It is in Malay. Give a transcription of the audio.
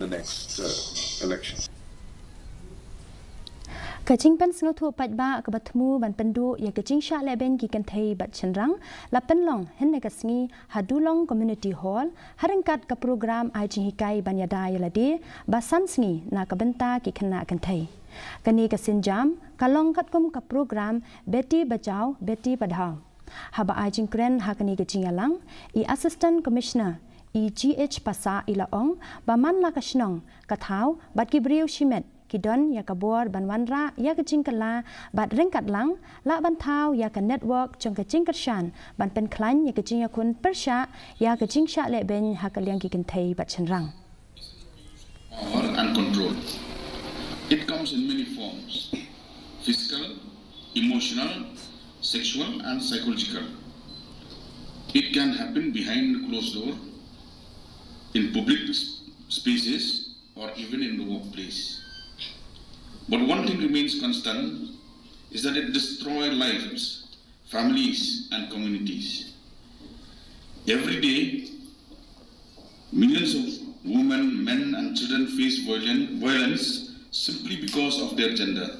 the next election. Kacing pen sengau tu pat ba ke batmu ban pendu ya kacing syak leben ki kan thai bat chenrang la penlong hen ne kasngi hadulong community hall harengkat ke program ai jing hikai ban yada yalade basan sngi na ka benta ki khana kan thai kani ka sinjam kalong kat kum ka program Beti Bachao Beti Padhao haba ai jing kren hakani kacing yalang I assistant commissioner KHASI pasa ilaong baman la kasnong kathau bat ki briu shimet Kidon ya kabor banwanra ya kecing kala bat ringkat lang la bantau ya ka network jong kecing kershan ban pen klan ya kecing ya kun persya ya kecing syak le ben hakaliang ki kentai bat chenrang. Power and control. It comes in many forms: physical, emotional, sexual, and psychological. It can happen behind closed door, in public spaces, or even in the workplace. But one thing remains constant is that it destroys lives, families, and communities. Every day, millions of women, men, and children face violence simply because of their gender.